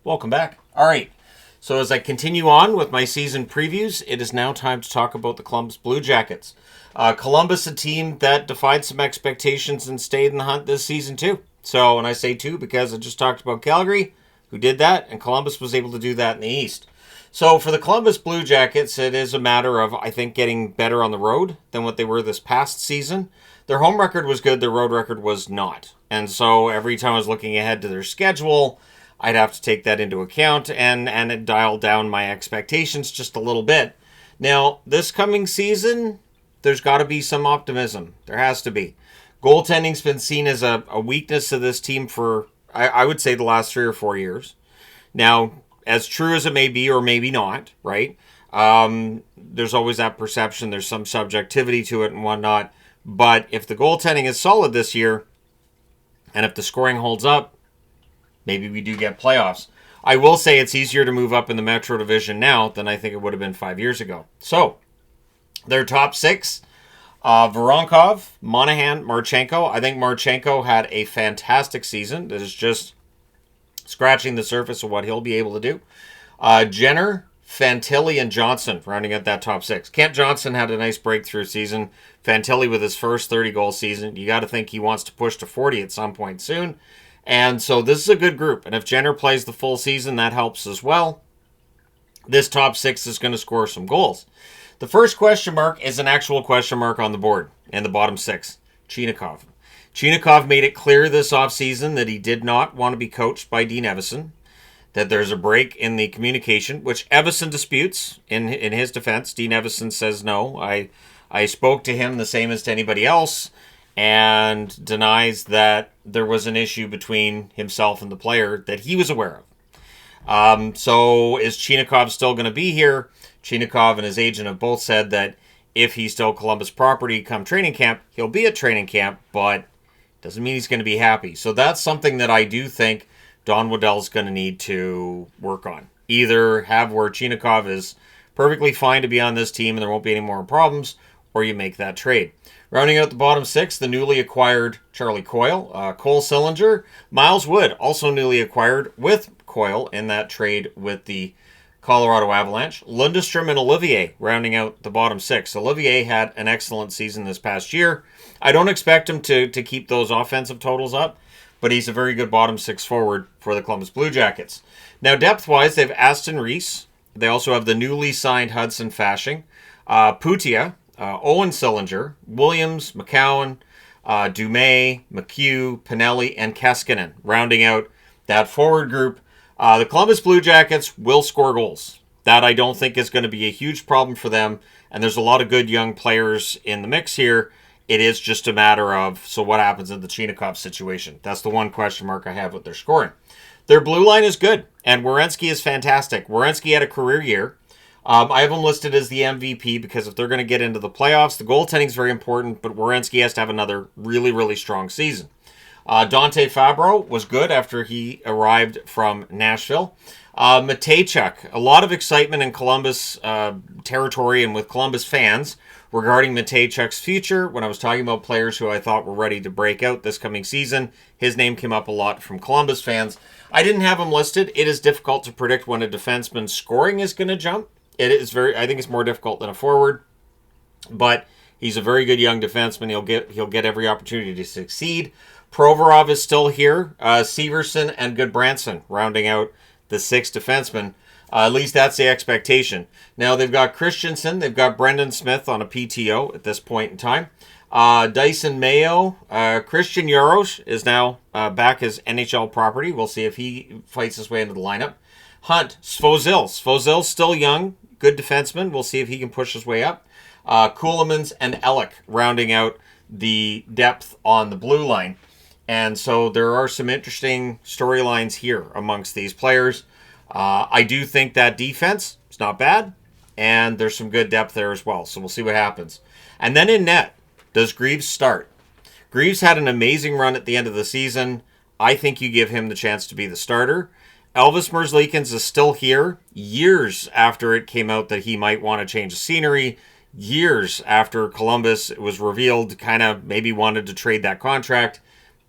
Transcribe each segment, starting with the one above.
Welcome back. All right. So as I continue on with my season previews, it is now time to talk about the Columbus Blue Jackets. Columbus, a team that defied some expectations and stayed in the hunt this season too. So, and I say too because I just talked about Calgary, who did that, and Columbus was able to do that in the East. So for the Columbus Blue Jackets, it is a matter of, I think, getting better on the road than what they were this past season. Their home record was good, their road record was not. And so every time I was looking ahead to their schedule, I'd have to take that into account and dial down my expectations just a little bit. Now, this coming season, there's got to be some optimism. There has to be. Goaltending's been seen as a weakness of this team for, I would say, the last 3 or 4 years. Now, as true as it may be or maybe not, right? There's always that perception. There's some subjectivity to it and whatnot. But if the goaltending is solid this year, and if the scoring holds up, maybe we do get playoffs. I will say it's easier to move up in the Metro Division now than I think it would have been 5 years ago. So, their top 6, Voronkov, Monahan, Marchenko. I think Marchenko had a fantastic season. That is just scratching the surface of what he'll be able to do. Jenner, Fantilli, and Johnson rounding out that top 6. Kent Johnson had a nice breakthrough season. Fantilli with his first 30-goal season. You got to think he wants to push to 40 at some point soon. And so this is a good group. And if Jenner plays the full season, that helps as well. This top 6 is going to score some goals. The first question mark is an actual question mark on the board in the bottom 6. Chinakhov. Chinakhov made it clear this offseason that he did not want to be coached by Dean Evason, that there's a break in the communication, which Evason disputes in his defense. Dean Evason says, no, I spoke to him the same as to anybody else, and denies that there was an issue between himself and the player that he was aware of. So is Chinakhov still going to be here? Chinakhov and his agent have both said that if he's still Columbus property come training camp, he'll be at training camp, but doesn't mean he's going to be happy. So that's something that I do think Don Waddell's going to need to work on. Either have where Chinakhov is perfectly fine to be on this team and there won't be any more problems, or you make that trade. Rounding out the bottom 6, the newly acquired Charlie Coyle, Cole Sillinger, Miles Wood, also newly acquired with Coyle in that trade with the Colorado Avalanche. Lundestrom and Olivier rounding out the bottom 6. Olivier had an excellent season this past year. I don't expect him to keep those offensive totals up, but he's a very good bottom 6 forward for the Columbus Blue Jackets. Now, depth-wise, they have Aston Reese. They also have the newly signed Hudson Fasching, Putia, Owen Sillinger, Williams, McCowan, Dumais, McHugh, Pinelli, and Keskinen, rounding out that forward group. The Columbus Blue Jackets will score goals. That I don't think is going to be a huge problem for them, and there's a lot of good young players in the mix here. It is just a matter of, so what happens in the Chinakhov situation? That's the one question mark I have with their scoring. Their blue line is good, and Werenski is fantastic. Werenski had a career year. I have him listed as the MVP because if they're going to get into the playoffs, the goaltending is very important, but Werenski has to have another really, really strong season. Dante Fabro was good after he arrived from Nashville. Matejchuk, a lot of excitement in Columbus territory and with Columbus fans regarding Matejchuk's future. When I was talking about players who I thought were ready to break out this coming season, his name came up a lot from Columbus fans. I didn't have him listed. It is difficult to predict when a defenseman's scoring is going to jump. I think it's more difficult than a forward, but he's a very good young defenseman. He'll get every opportunity to succeed. Provorov is still here. Severson and Goodbranson rounding out the 6 defensemen. At least that's the expectation. Now they've got Christensen. They've got Brendan Smith on a PTO at this point in time. Dyson Mayo. Christian Jaros is now back as NHL property. We'll see if he fights his way into the lineup. Hunt. Svozil's still young. Good defenseman. We'll see if he can push his way up. Ceulemans and Ellick rounding out the depth on the blue line. And so there are some interesting storylines here amongst these players. I do think that defense is not bad, and there's some good depth there as well. So we'll see what happens. And then in net, does Greaves start? Greaves had an amazing run at the end of the season. I think you give him the chance to be the starter. Elvis Merzlikins is still here years after it came out that he might want to change the scenery, years after Columbus was revealed kind of maybe wanted to trade that contract,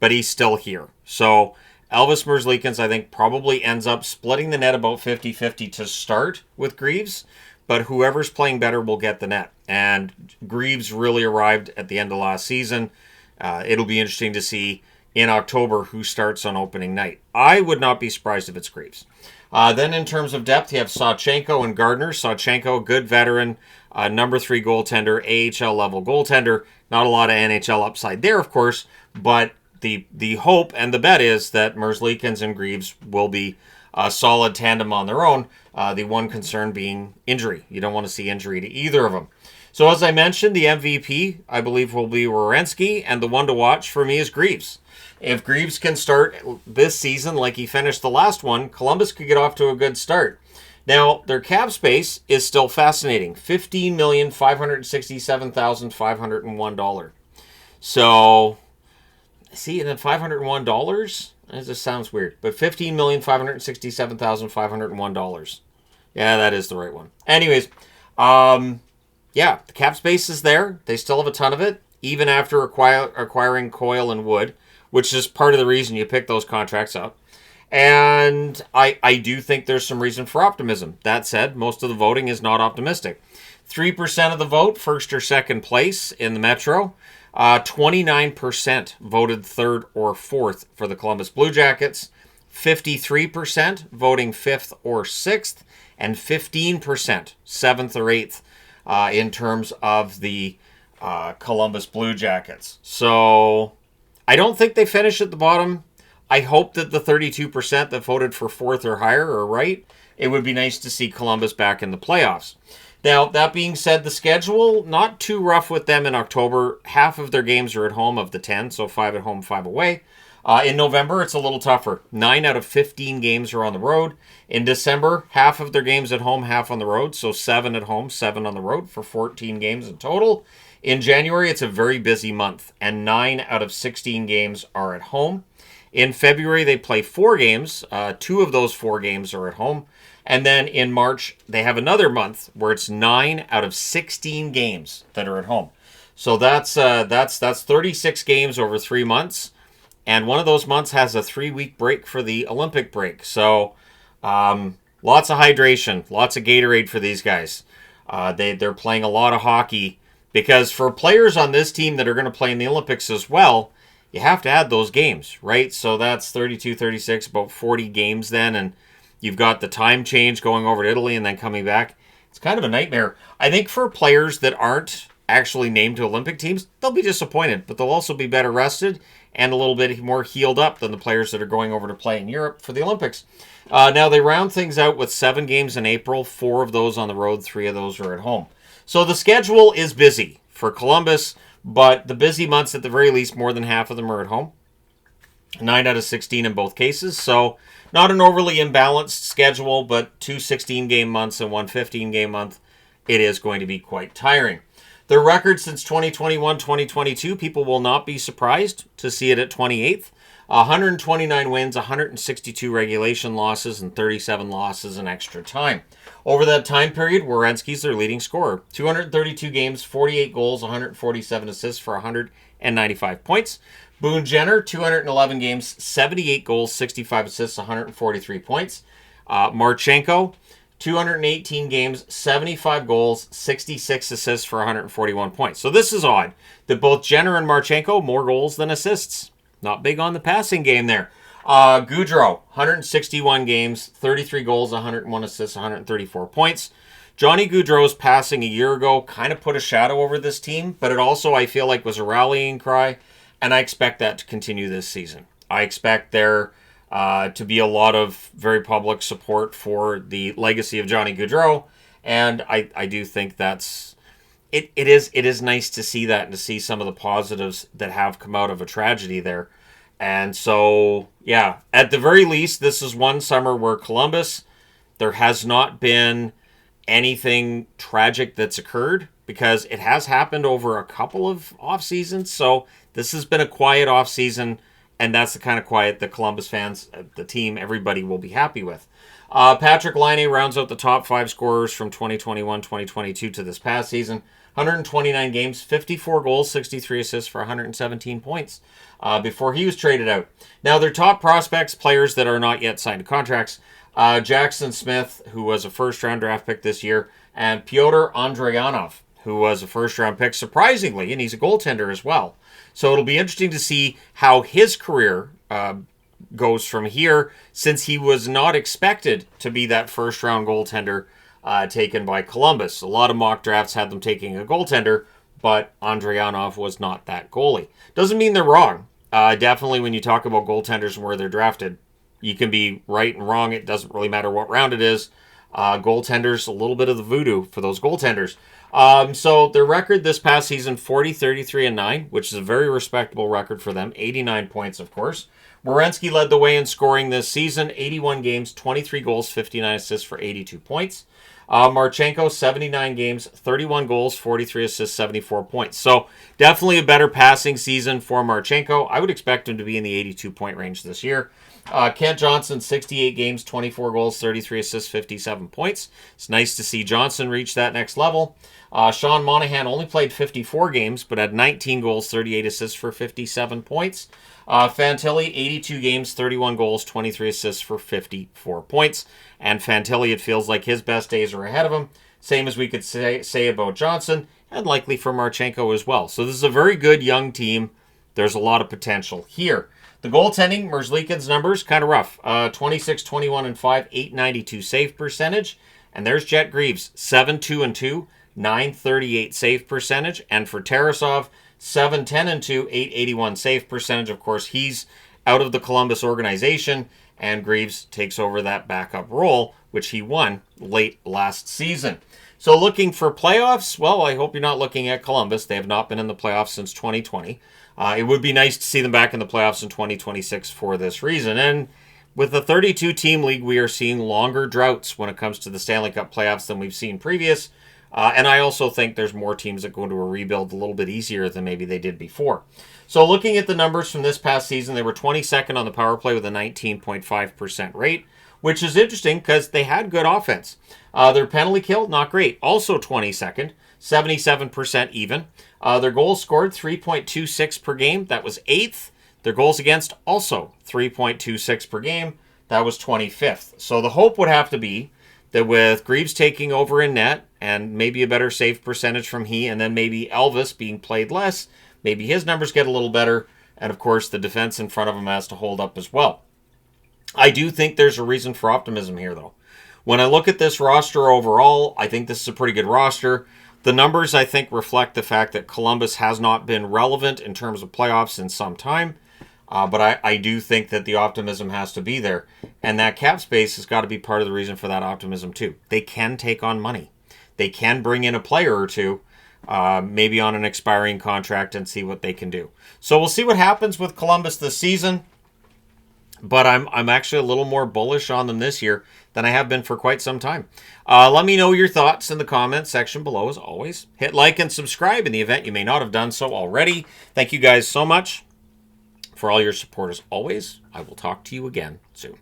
but he's still here. So Elvis Merzlikins, I think, probably ends up splitting the net about 50-50 to start with Greaves, but whoever's playing better will get the net. And Greaves really arrived at the end of last season. It'll be interesting to see in October who starts on opening night. I would not be surprised if it's Greaves. Then in terms of depth, you have Sawchenko and Gardner. Sawchenko, good veteran, number 3 goaltender, AHL level goaltender. Not a lot of NHL upside there, of course, but the hope and the bet is that Merzlikins and Greaves will be a solid tandem on their own. The one concern being injury. You don't want to see injury to either of them. So as I mentioned, the MVP, I believe, will be Werenski, and the one to watch for me is Greaves. If Greaves can start this season like he finished the last one, Columbus could get off to a good start. Now, their cap space is still fascinating. $15,567,501. So, see, and then $501? That just sounds weird. But $15,567,501. Yeah, that is the right one. Anyways, yeah, the cap space is there. They still have a ton of it, even after acquiring Coyle and Wood, which is part of the reason you pick those contracts up. And I do think there's some reason for optimism. That said, most of the voting is not optimistic. 3% of the vote, first or second place in the Metro. 29% voted third or fourth for the Columbus Blue Jackets. 53% voting fifth or sixth. And 15% seventh or eighth in terms of the Columbus Blue Jackets. So I don't think they finish at the bottom. I hope that the 32% that voted for fourth or higher are right. It would be nice to see Columbus back in the playoffs. Now, that being said, the schedule, not too rough with them in October. Half of their games are at home of the 10, so 5 at home, 5 away. In November, it's a little tougher. 9 out of 15 games are on the road. In December, half of their games at home, half on the road, so 7 at home, 7 on the road for 14 games in total. In January, it's a very busy month, and 9 out of 16 games are at home. In February, they play 4 games. 2 of those 4 games are at home. And then in March, they have another month where it's 9 out of 16 games that are at home. So that's 36 games over 3 months. And one of those months has a 3-week break for the Olympic break. So lots of hydration, lots of Gatorade for these guys. They're playing a lot of hockey. Because for players on this team that are going to play in the Olympics as well, you have to add those games, right? So that's 32, 36, about 40 games then. And you've got the time change going over to Italy and then coming back. It's kind of a nightmare. I think for players that aren't actually named to Olympic teams, they'll be disappointed. But they'll also be better rested and a little bit more healed up than the players that are going over to play in Europe for the Olympics. Now, they round things out with 7 games in April, 4 of those on the road, 3 of those are at home. So the schedule is busy for Columbus, but the busy months, at the very least, more than half of them are at home. 9 out of 16 in both cases. So not an overly imbalanced schedule, but 2 16-game months and 1 15-game month. It is going to be quite tiring. Their record since 2021-2022, people will not be surprised to see it at 28th. 129 wins, 162 regulation losses, and 37 losses in extra time. Over that time period, Werenski's their leading scorer. 232 games, 48 goals, 147 assists for 195 points. Boone Jenner, 211 games, 78 goals, 65 assists, 143 points. Marchenko, 218 games, 75 goals, 66 assists for 141 points. So this is odd that both Jenner and Marchenko, more goals than assists. Not big on the passing game there. Gaudreau, 161 games, 33 goals, 101 assists, 134 points. Johnny Gaudreau's passing a year ago kind of put a shadow over this team, but it also, I feel like, was a rallying cry, and I expect that to continue this season. I expect there to be a lot of very public support for the legacy of Johnny Gaudreau, and I do think that's... It is nice to see that and to see some of the positives that have come out of a tragedy there. And so, yeah, at the very least, this is one summer where Columbus, there has not been anything tragic that's occurred, because it has happened over a couple of off seasons. So this has been a quiet off season, And that's the kind of quiet the Columbus fans, the team, everybody will be happy with. Patrick Laine rounds out the top 5 scorers from 2021-2022 to this past season. 129 games, 54 goals, 63 assists for 117 points before he was traded out. Now, their top prospects, players that are not yet signed to contracts, Jackson Smith, who was a first-round draft pick this year, and Pyotr Andrianov, who was a first-round pick, surprisingly, and he's a goaltender as well. So it'll be interesting to see how his career goes from here, since he was not expected to be that first-round goaltender taken by Columbus. A lot of mock drafts had them taking a goaltender, but Andrianov was not that goalie. Doesn't mean they're wrong. Definitely when you talk about goaltenders and where they're drafted, you can be right and wrong. It doesn't really matter what round it is. Goaltenders, a little bit of the voodoo for those goaltenders. So their record this past season, 40-33-9, which is a very respectable record for them. 89 points, of course. Werenski led the way in scoring this season. 81 games, 23 goals, 59 assists for 82 points. Marchenko, 79 games, 31 goals, 43 assists, 74 points. So definitely a better passing season for Marchenko. I would expect him to be in the 82-point range this year. Kent Johnson, 68 games, 24 goals, 33 assists, 57 points. It's nice to see Johnson reach that next level. Sean Monahan only played 54 games, but had 19 goals, 38 assists for 57 points. Fantilli, 82 games, 31 goals, 23 assists for 54 points. And Fantilli, it feels like his best days are ahead of him. Same as we could say about Johnson, and likely for Marchenko as well. So this is a very good young team. There's a lot of potential here. The goaltending, Merzlikin's numbers, kind of rough. 26, 21, and 5, 892 save percentage. And there's Jet Greaves, 7, 2, and 2, 938 save percentage. And for Tarasov, 7, 10, and 2, 881 save percentage. Of course, he's out of the Columbus organization, and Greaves takes over that backup role, which he won late last season. So looking for playoffs, well, I hope you're not looking at Columbus. They have not been in the playoffs since 2020. It would be nice to see them back in the playoffs in 2026 for this reason. And with the 32-team league, we are seeing longer droughts when it comes to the Stanley Cup playoffs than we've seen previous. And I also think there's more teams that go into a rebuild a little bit easier than maybe they did before. So looking at the numbers from this past season, they were 22nd on the power play with a 19.5% rate, which is interesting because they had good offense. Their penalty kill, not great. Also 22nd, 77% even. Their goals scored, 3.26 per game. That was 8th. Their goals against, also 3.26 per game. That was 25th. So the hope would have to be that with Greaves taking over in net and maybe a better save percentage from he, and then maybe Elvis being played less, maybe his numbers get a little better. And of course, the defense in front of him has to hold up as well. I do think there's a reason for optimism here, though. When I look at this roster overall, I think this is a pretty good roster. The numbers, I think, reflect the fact that Columbus has not been relevant in terms of playoffs in some time. But I do think that the optimism has to be there. And that cap space has got to be part of the reason for that optimism, too. They can take on money. They can bring in a player or two, maybe on an expiring contract, and see what they can do. So we'll see what happens with Columbus this season. But I'm actually a little more bullish on them this year than I have been for quite some time. Let me know your thoughts in the comments section below, as always. Hit like and subscribe in the event you may not have done so already. Thank you guys so much for all your support as always. I will talk to you again soon.